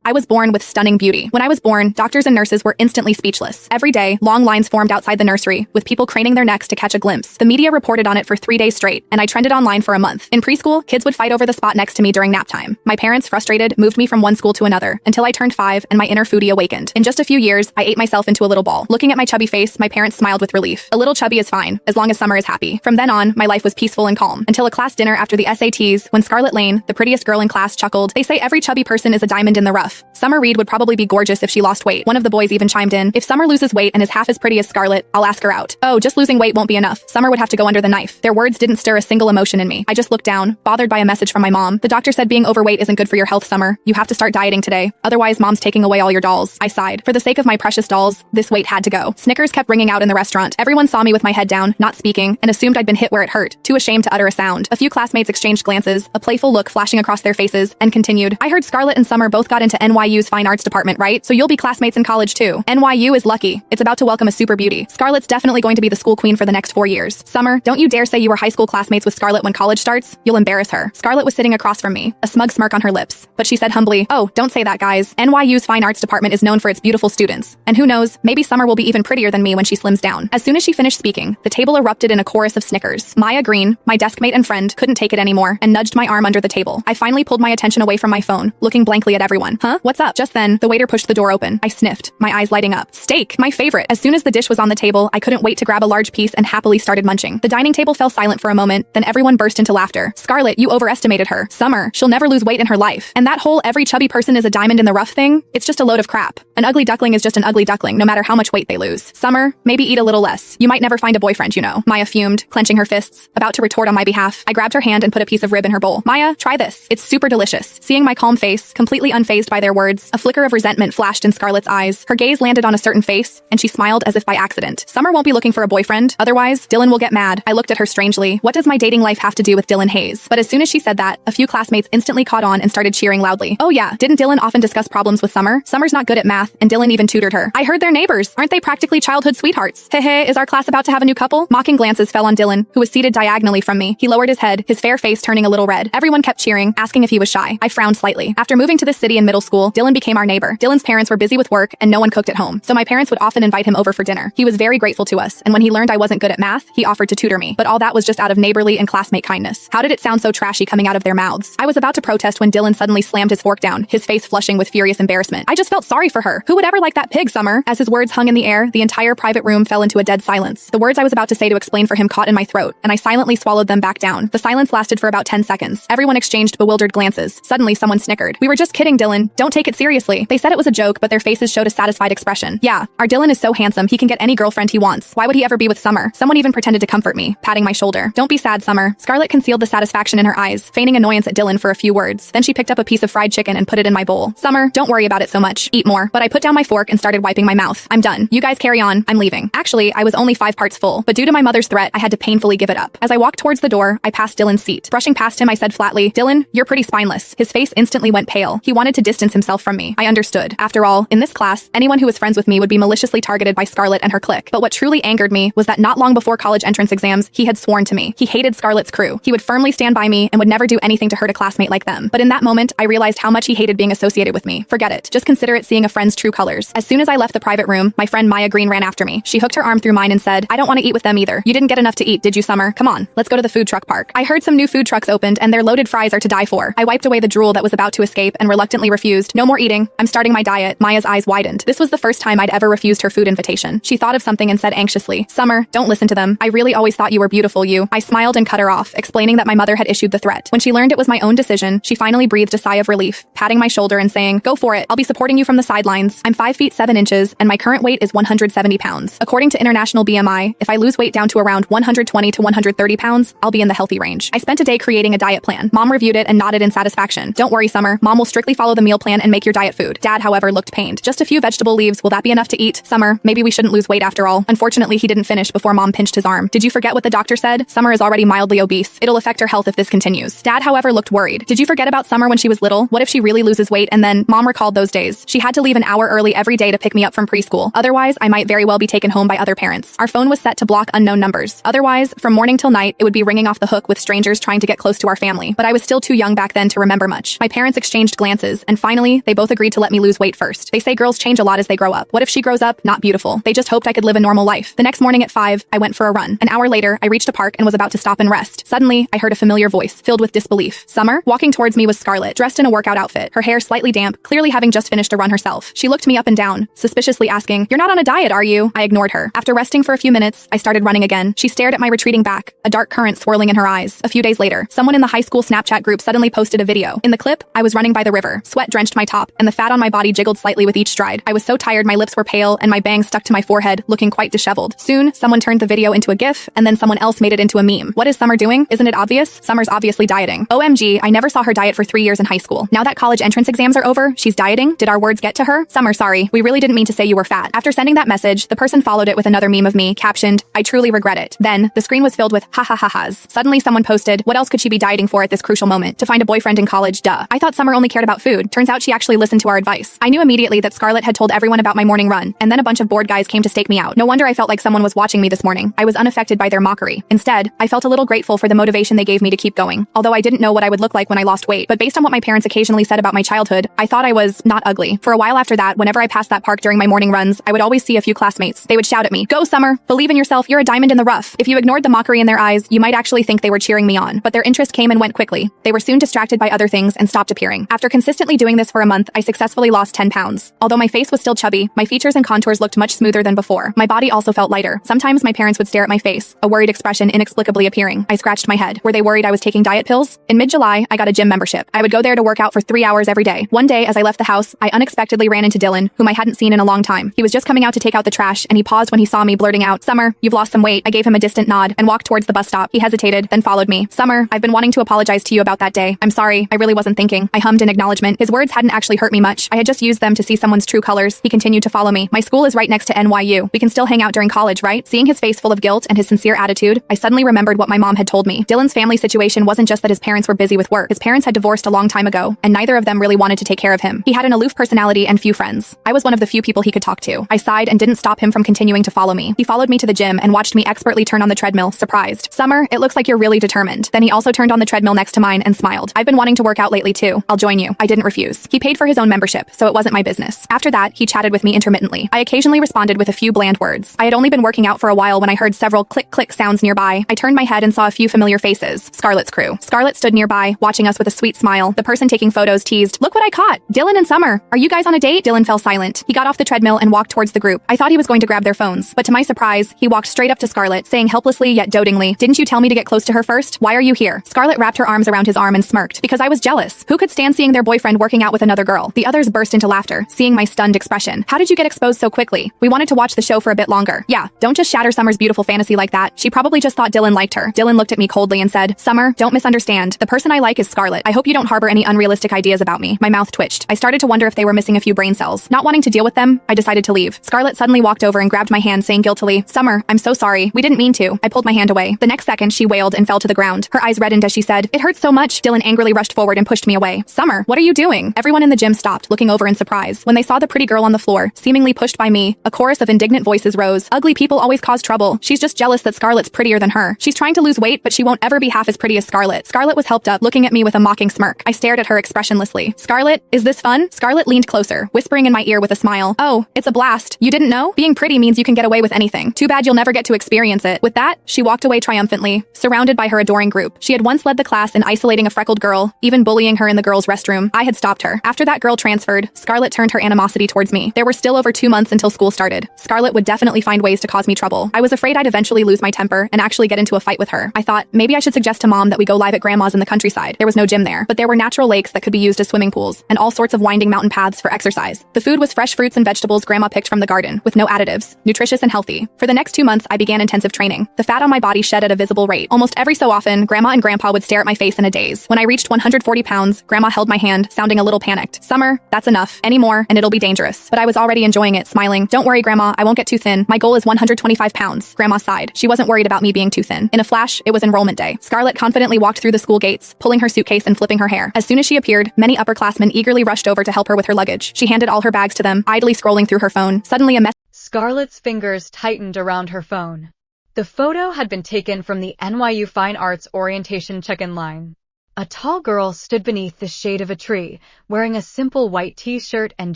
I was born with stunning beauty. When I was born, doctors and nurses were instantly speechless. Every day, long lines formed outside the nursery, with people craning their necks to catch a glimpse. The media reported on it for 3 days straight, and I trended online for a month. In preschool, kids would fight over the spot next to me during nap time. My parents, frustrated, moved me from one school to another, until I turned 5 and my inner foodie awakened. In just a few years, I ate myself into a little ball. Looking at my chubby face, my parents smiled with relief. A little chubby is fine, as long as Summer is happy. From then on, my life was peaceful and calm, until a class dinner after the SATs, when Scarlett Lane, the prettiest girl in class, chuckled, "They say every chubby person is a diamond in the rough. Summer Reed would probably be gorgeous if she lost weight." One of the boys even chimed in, "If Summer loses weight and is half as pretty as Scarlett, I'll ask her out." Oh, just losing weight won't be enough. Summer would have to go under the knife. Their words didn't stir a single emotion in me. I just looked down, bothered by a message from my mom. "The doctor said being overweight isn't good for your health, Summer. You have to start dieting today. Otherwise, mom's taking away all your dolls." I sighed. For the sake of my precious dolls, this weight had to go. Snickers kept ringing out in the restaurant. Everyone saw me with my head down, not speaking, and assumed I'd been hit where it hurt, too ashamed to utter a sound. A few classmates exchanged glances, a playful look flashing across their faces, and continued, "I heard Scarlett and Summer both got into NYU's Fine Arts department, right? So you'll be classmates in college too. NYU is lucky. It's about to welcome a super beauty. Scarlett's definitely going to be the school queen for the next 4 years. Summer, don't you dare say you were high school classmates with Scarlett when college starts. You'll embarrass her." Scarlett was sitting across from me, a smug smirk on her lips, but she said humbly, "Oh, don't say that, guys. NYU's Fine Arts department is known for its beautiful students. And who knows, maybe Summer will be even prettier than me when she slims down." As soon as she finished speaking, the table erupted in a chorus of snickers. Maya Green, my deskmate and friend, couldn't take it anymore and nudged my arm under the table. I finally pulled my attention away from my phone, looking blankly at everyone. "Huh? What's up?" Just then, the waiter pushed the door open. I sniffed, my eyes lighting up. Steak, my favorite. As soon as the dish was on the table, I couldn't wait to grab a large piece and happily started munching. The dining table fell silent for a moment, then everyone burst into laughter. "Scarlett, you overestimated her. Summer, she'll never lose weight in her life. And that whole every chubby person is a diamond in the rough thing? It's just a load of crap. An ugly duckling is just an ugly duckling, no matter how much weight they lose. Summer, maybe eat a little less. You might never find a boyfriend, you know." Maya fumed, clenching her fists, about to retort on my behalf. I grabbed her hand and put a piece of rib in her bowl. "Maya, try this. It's super delicious." Seeing my calm face, completely unfazed by their words, a flicker of resentment flashed in Scarlett's eyes. Her gaze landed on a certain face, and she smiled as if by accident. "Summer won't be looking for a boyfriend. Otherwise, Dylan will get mad." I looked at her strangely. What does my dating life have to do with Dylan Hayes? But as soon as she said that, a few classmates instantly caught on and started cheering loudly. "Oh yeah, didn't Dylan often discuss problems with Summer? Summer's not good at math, and Dylan even tutored her. I heard they're neighbors. Aren't they practically childhood sweethearts? Hey, is our class about to have a new couple?" Mocking glances fell on Dylan, who was seated diagonally from me. He lowered his head, his fair face turning a little red. Everyone kept cheering, asking if he was shy. I frowned slightly. After moving to this city in middle school, Dylan became our neighbor. Dylan's parents were busy with work, and no one cooked at home, so my parents would often invite him over for dinner. He was very grateful to us, and when he learned I wasn't good at math, he offered to tutor me. But all that was just out of neighborly and classmate kindness. How did it sound so trashy coming out of their mouths? I was about to protest when Dylan suddenly slammed his fork down, his face flushing with furious embarrassment. "I just felt sorry for her. Who would ever like that pig, Summer?" As his words hung in the air, the entire private room fell into a dead silence. The words I was about to say to explain for him caught in my throat, and I silently swallowed them back down. The silence lasted for about 10 seconds. Everyone exchanged bewildered glances. Suddenly, someone snickered. "We were just kidding, Dylan. Don't take it seriously." They said it was a joke, but their faces showed a satisfied expression. "Yeah, our Dylan is so handsome, he can get any girlfriend he wants. Why would he ever be with Summer?" Someone even pretended to comfort me, patting my shoulder. "Don't be sad, Summer." Scarlett concealed the satisfaction in her eyes, feigning annoyance at Dylan for a few words. Then she picked up a piece of fried chicken and put it in my bowl. "Summer, don't worry about it so much. Eat more." But I put down my fork and started wiping my mouth. "I'm done. You guys carry on. I'm leaving." Actually, I was only 5 parts full, but due to my mother's threat, I had to painfully give it up. As I walked towards the door, I passed Dylan's seat. Brushing past him, I said flatly, "Dylan, you're pretty spineless." His face instantly went pale. He wanted to distance himself from me. I understood. After all, in this class, anyone who was friends with me would be maliciously targeted by Scarlett and her clique. But what truly angered me was that not long before college entrance exams, he had sworn to me. He hated Scarlett's crew. He would firmly stand by me and would never do anything to hurt a classmate like them. But in that moment, I realized how much he hated being associated with me. Forget it. Just consider it seeing a friend's true colors. As soon as I left the private room, my friend Maya Green ran after me. She hooked her arm through mine and said, "I don't want to eat with them either. You didn't get enough to eat, did you, Summer? Come on, let's go to the food truck park." I heard some new food trucks opened and their loaded fries are to die for. I wiped away the drool that was about to escape and reluctantly refused. "No more eating. I'm starting my diet." Maya's eyes widened. This was the first time I'd ever refused her food invitation. She thought of something and said anxiously, "Summer, don't listen to them. I really always thought you were beautiful, you." I smiled and cut her off, explaining that my mother had issued the threat. When she learned it was my own decision, she finally breathed a sigh of relief, patting my shoulder and saying, "Go for it. I'll be supporting you from the sidelines. I'm 5 feet 7 inches, and my current weight is 170 pounds. According to International BMI, if I lose weight down to around 120 to 130 pounds, I'll be in the healthy range." I spent a day creating a diet plan. Mom reviewed it and nodded in satisfaction. "Don't worry, Summer. Mom will strictly follow the meal plan and make your diet food." Dad, however, looked pained. "Just a few vegetable leaves. Will that be enough to eat? Summer, maybe we shouldn't lose weight after all." Unfortunately, he didn't finish before Mom pinched his arm. "Did you forget what the doctor said? Summer is already mildly obese. It'll affect her health if this continues." Dad, however, looked worried. "Did you forget about Summer when she was little? What if she really loses weight and then—" Mom recalled those days. "She had to leave an hour early every day to pick me up from preschool. Otherwise, I might very well be taken home by other parents. Our phone was set to block unknown numbers. Otherwise, from morning till night, it would be ringing off the hook with strangers trying to get close to our family. But I was still too young back then to remember much." My parents exchanged glances, and finally Finally, they both agreed to let me lose weight first. They say girls change a lot as they grow up. What if she grows up not beautiful? They just hoped I could live a normal life. The next morning at 5, I went for a run. An hour later, I reached a park and was about to stop and rest. Suddenly, I heard a familiar voice, filled with disbelief. Summer? Walking towards me was Scarlett, dressed in a workout outfit, her hair slightly damp, clearly having just finished a run herself. She looked me up and down, suspiciously asking, "You're not on a diet, are you?" I ignored her. After resting for a few minutes, I started running again. She stared at my retreating back, a dark current swirling in her eyes. A few days later, someone in the high school Snapchat group suddenly posted a video. In the clip, I was running by the river. Sweat drenched my top, and the fat on my body jiggled slightly with each stride. I was so tired my lips were pale, and my bangs stuck to my forehead, looking quite disheveled. Soon, someone turned the video into a GIF, and then someone else made it into a meme. What is Summer doing? Isn't it obvious? Summer's obviously dieting. OMG, I never saw her diet for 3 years in high school. Now that college entrance exams are over, she's dieting? Did our words get to her? Summer, sorry. We really didn't mean to say you were fat. After sending that message, the person followed it with another meme of me, captioned, "I truly regret it." Then, the screen was filled with ha ha ha ha's. Suddenly someone posted, what else could she be dieting for at this crucial moment? To find a boyfriend in college, duh. I thought Summer only cared about food. Turns out she actually listened to our advice. I knew immediately that Scarlett had told everyone about my morning run, and then a bunch of bored guys came to stake me out. No wonder I felt like someone was watching me this morning. I was unaffected by their mockery. Instead, I felt a little grateful for the motivation they gave me to keep going. Although I didn't know what I would look like when I lost weight, but based on what my parents occasionally said about my childhood, I thought I was not ugly. For a while after that, whenever I passed that park during my morning runs, I would always see a few classmates. They would shout at me, "Go, Summer! Believe in yourself, you're a diamond in the rough." If you ignored the mockery in their eyes, you might actually think they were cheering me on, but their interest came and went quickly. They were soon distracted by other things and stopped appearing. After consistently doing this for a month, I successfully lost 10 pounds. Although my face was still chubby, my features and contours looked much smoother than before. My body also felt lighter. Sometimes my parents would stare at my face, a worried expression inexplicably appearing. I scratched my head. Were they worried I was taking diet pills? In mid-July, I got a gym membership. I would go there to work out for 3 hours every day. One day, as I left the house, I unexpectedly ran into Dylan, whom I hadn't seen in a long time. He was just coming out to take out the trash, and he paused when he saw me, blurting out, "Summer, you've lost some weight." I gave him a distant nod and walked towards the bus stop. He hesitated, then followed me. "Summer, I've been wanting to apologize to you about that day. I'm sorry, I really wasn't thinking." I hummed in acknowledgement. His words hadn't actually hurt me much. I had just used them to see someone's true colors. He continued to follow me. "My school is right next to NYU. We can still hang out during college, right?" Seeing his face full of guilt and his sincere attitude, I suddenly remembered what my mom had told me. Dylan's family situation wasn't just that his parents were busy with work. His parents had divorced a long time ago, and neither of them really wanted to take care of him. He had an aloof personality and few friends. I was one of the few people he could talk to. I sighed and didn't stop him from continuing to follow me. He followed me to the gym and watched me expertly turn on the treadmill, surprised. "Summer, it looks like you're really determined." Then he also turned on the treadmill next to mine and smiled. "I've been wanting to work out lately too. I'll join you." I didn't refuse. He paid for his own membership, so it wasn't my business. After that, he chatted with me intermittently. I occasionally responded with a few bland words. I had only been working out for a while when I heard several click-click sounds nearby. I turned my head and saw a few familiar faces. Scarlett's crew. Scarlett stood nearby, watching us with a sweet smile. The person taking photos teased, "Look what I caught! Dylan and Summer! Are you guys on a date?" Dylan fell silent. He got off the treadmill and walked towards the group. I thought he was going to grab their phones, but to my surprise, he walked straight up to Scarlett, saying helplessly yet dotingly, "Didn't you tell me to get close to her first? Why are you here?" Scarlett wrapped her arms around his arm and smirked, "Because I was jealous. Who could stand seeing their boyfriend working out with another girl?" The others burst into laughter, seeing my stunned expression. "How did you get exposed so quickly? We wanted to watch the show for a bit longer." "Yeah, don't just shatter Summer's beautiful fantasy like that. She probably just thought Dylan liked her." Dylan looked at me coldly and said, "Summer, don't misunderstand. The person I like is Scarlett. I hope you don't harbor any unrealistic ideas about me." My mouth twitched. I started to wonder if they were missing a few brain cells. Not wanting to deal with them, I decided to leave. Scarlett suddenly walked over and grabbed my hand, saying guiltily, "Summer, I'm so sorry. We didn't mean to." I pulled my hand away. The next second, she wailed and fell to the ground. Her eyes reddened as she said, "It hurts so much." Dylan angrily rushed forward and pushed me away. "Summer, what are you doing?" Everyone in the gym stopped, looking over in surprise. When they saw the pretty girl on the floor, seemingly pushed by me, a chorus of indignant voices rose. "Ugly people always cause trouble. She's just jealous that Scarlett's prettier than her. She's trying to lose weight, but she won't ever be half as pretty as Scarlett." Scarlett was helped up, looking at me with a mocking smirk. I stared at her expressionlessly. "Scarlett, is this fun?" Scarlett leaned closer, whispering in my ear with a smile, "Oh, it's a blast. You didn't know? Being pretty means you can get away with anything. Too bad you'll never get to experience it." With that, she walked away triumphantly, surrounded by her adoring group. She had once led the class in isolating a freckled girl, even bullying her in the girls' restroom. I had stopped her. After that girl transferred, Scarlett turned her animosity towards me. There were still over 2 months until school started. Scarlett would definitely find ways to cause me trouble. I was afraid I'd eventually lose my temper and actually get into a fight with her. I thought, maybe I should suggest to Mom that we go live at Grandma's in the countryside. There was no gym there, but there were natural lakes that could be used as swimming pools, and all sorts of winding mountain paths for exercise. The food was fresh fruits and vegetables Grandma picked from the garden, with no additives, nutritious and healthy. For the next 2 months, I began intensive training. The fat on my body shed at a visible rate. Almost every so often, Grandma and Grandpa would stare at my face in a daze. When I reached 140 pounds, Grandma held my hand, sounding a little panicked. "Summer, that's enough. Any more, and it'll be dangerous." But I was already enjoying it, smiling. "Don't worry, Grandma, I won't get too thin. My goal is 125 pounds. Grandma sighed. She wasn't worried about me being too thin. In a flash, it was enrollment day. Scarlett confidently walked through the school gates, pulling her suitcase and flipping her hair. As soon as she appeared, many upperclassmen eagerly rushed over to help her with her luggage. She handed all her bags to them, idly scrolling through her phone. Suddenly a message. Scarlett's fingers tightened around her phone. The photo had been taken from the NYU Fine Arts orientation check-in line. A tall girl stood beneath the shade of a tree, wearing a simple white t-shirt and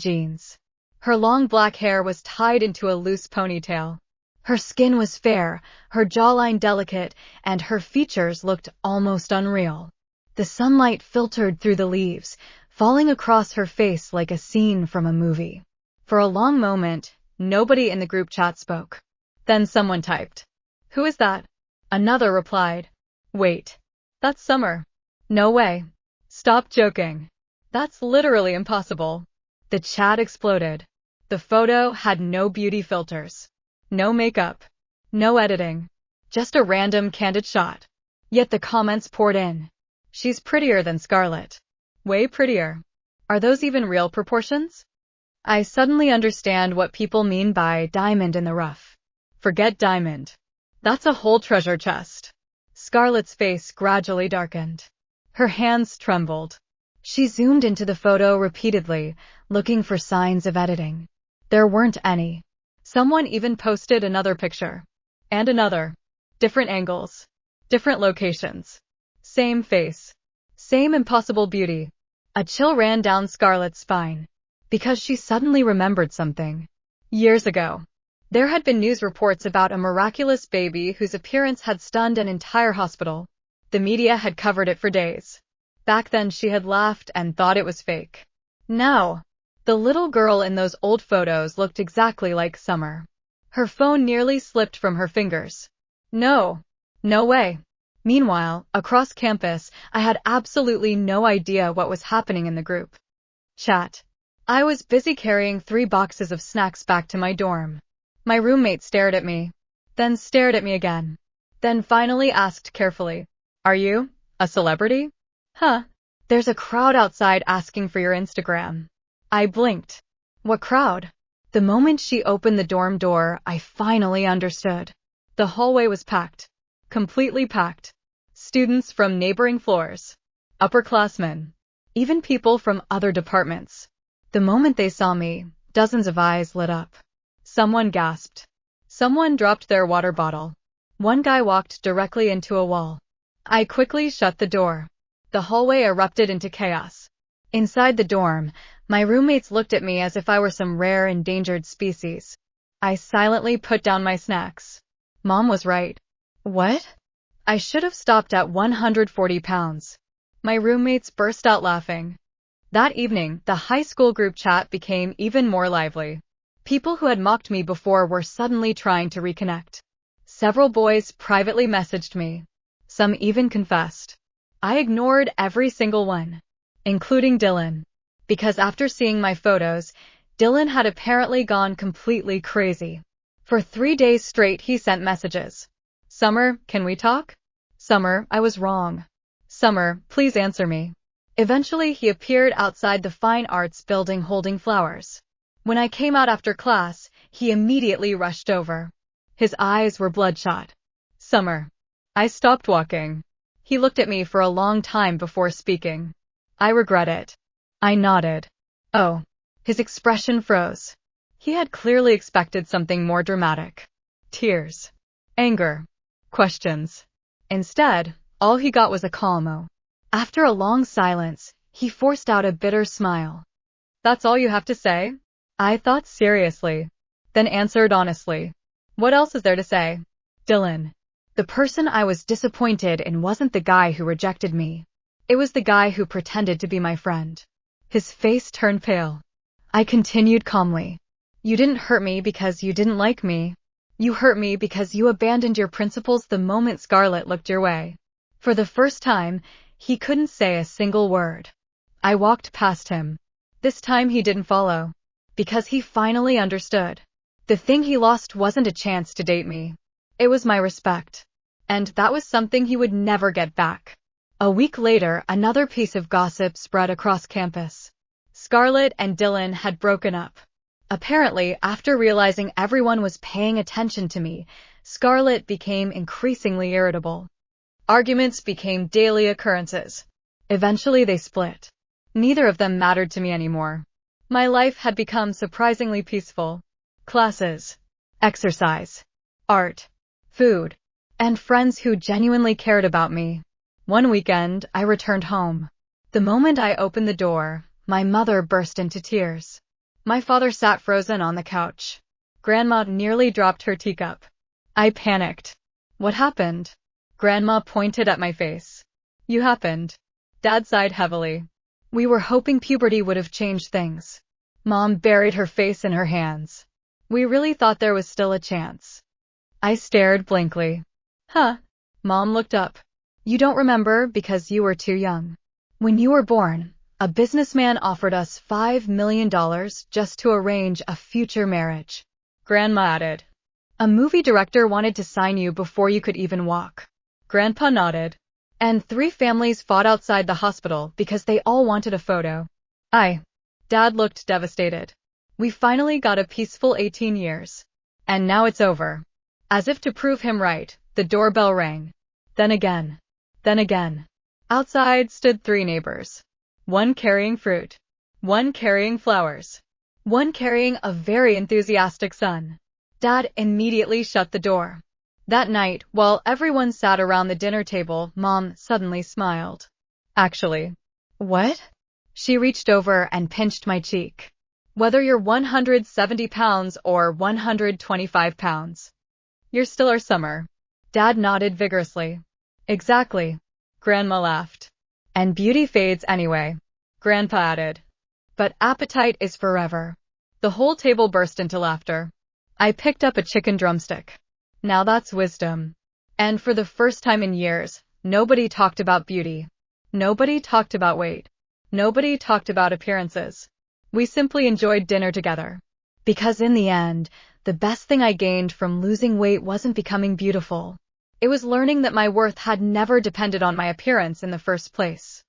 jeans. Her long black hair was tied into a loose ponytail. Her skin was fair, her jawline delicate, and her features looked almost unreal. The sunlight filtered through the leaves, falling across her face like a scene from a movie. For a long moment, nobody in the group chat spoke. Then someone typed, "Who is that?" Another replied, "Wait, that's Summer." "No way. Stop joking. That's literally impossible." The chat exploded. The photo had no beauty filters, no makeup, no editing, just a random candid shot. Yet the comments poured in. "She's prettier than Scarlett. Way prettier. Are those even real proportions?" I suddenly understand what people mean by diamond in the rough. Forget diamond. That's a whole treasure chest. Scarlett's face gradually darkened. Her hands trembled. She zoomed into the photo repeatedly, looking for signs of editing. There weren't any. Someone even posted another picture. And another. Different angles. Different locations. Same face. Same impossible beauty. A chill ran down Scarlett's spine. Because she suddenly remembered something. Years ago, there had been news reports about a miraculous baby whose appearance had stunned an entire hospital. The media had covered it for days. Back then she had laughed and thought it was fake. Now, the little girl in those old photos looked exactly like Summer. Her phone nearly slipped from her fingers. No way. Meanwhile, across campus, I had absolutely no idea what was happening in the group chat. I was busy carrying 3 boxes of snacks back to my dorm. My roommate stared at me, then stared at me again, then finally asked carefully, "Are you a celebrity?" "Huh. There's a crowd outside asking for your Instagram." I blinked. What crowd? The moment she opened the dorm door, I finally understood. The hallway was packed. Completely packed. Students from neighboring floors. Upperclassmen. Even people from other departments. The moment they saw me, dozens of eyes lit up. Someone gasped. Someone dropped their water bottle. One guy walked directly into a wall. I quickly shut the door. The hallway erupted into chaos. Inside the dorm, my roommates looked at me as if I were some rare endangered species. I silently put down my snacks. Mom was right. What? I should have stopped at 140 pounds. My roommates burst out laughing. That evening, the high school group chat became even more lively. People who had mocked me before were suddenly trying to reconnect. Several boys privately messaged me. Some even confessed. I ignored every single one, including Dylan. Because after seeing my photos, Dylan had apparently gone completely crazy. For 3 days straight he sent messages. "Summer, can we talk? Summer, I was wrong. Summer, please answer me." Eventually he appeared outside the Fine Arts building holding flowers. When I came out after class, he immediately rushed over. His eyes were bloodshot. "Summer." I stopped walking. He looked at me for a long time before speaking. "I regret it." I nodded. "Oh." His expression froze. He had clearly expected something more dramatic. Tears. Anger. Questions. Instead, all he got was a calm "oh." After a long silence, he forced out a bitter smile. "That's all you have to say?" I thought seriously, then answered honestly. "What else is there to say?" Dylan. The person I was disappointed in wasn't the guy who rejected me. It was the guy who pretended to be my friend. His face turned pale. I continued calmly. "You didn't hurt me because you didn't like me. You hurt me because you abandoned your principles the moment Scarlett looked your way." For the first time, he couldn't say a single word. I walked past him. This time he didn't follow. Because he finally understood. The thing he lost wasn't a chance to date me. It was my respect. And that was something he would never get back. A week later, another piece of gossip spread across campus. Scarlett and Dylan had broken up. Apparently, after realizing everyone was paying attention to me, Scarlett became increasingly irritable. Arguments became daily occurrences. Eventually they split. Neither of them mattered to me anymore. My life had become surprisingly peaceful. Classes, exercise, art, food, and friends who genuinely cared about me. One weekend, I returned home. The moment I opened the door, my mother burst into tears. My father sat frozen on the couch. Grandma nearly dropped her teacup. I panicked. What happened? Grandma pointed at my face. You happened. Dad sighed heavily. We were hoping puberty would have changed things. Mom buried her face in her hands. We really thought there was still a chance. I stared blankly. Huh? Mom looked up. You don't remember because you were too young. When you were born, a businessman offered us $5 million just to arrange a future marriage. Grandma added. A movie director wanted to sign you before you could even walk. Grandpa nodded. And 3 families fought outside the hospital because they all wanted a photo. Dad looked devastated. We finally got a peaceful 18 years. And now it's over. As if to prove him right, the doorbell rang. Then again. Outside stood 3 neighbors. One carrying fruit. One carrying flowers. One carrying a very enthusiastic son. Dad immediately shut the door. That night, while everyone sat around the dinner table, Mom suddenly smiled. Actually. What? She reached over and pinched my cheek. Whether you're 170 pounds or 125 pounds, you're still our summer. Dad nodded vigorously. Exactly. Grandma laughed. And beauty fades anyway, Grandpa added. But appetite is forever. The whole table burst into laughter. I picked up a chicken drumstick. Now that's wisdom. And for the first time in years, nobody talked about beauty. Nobody talked about weight. Nobody talked about appearances. We simply enjoyed dinner together. Because in the end, the best thing I gained from losing weight wasn't becoming beautiful. It was learning that my worth had never depended on my appearance in the first place.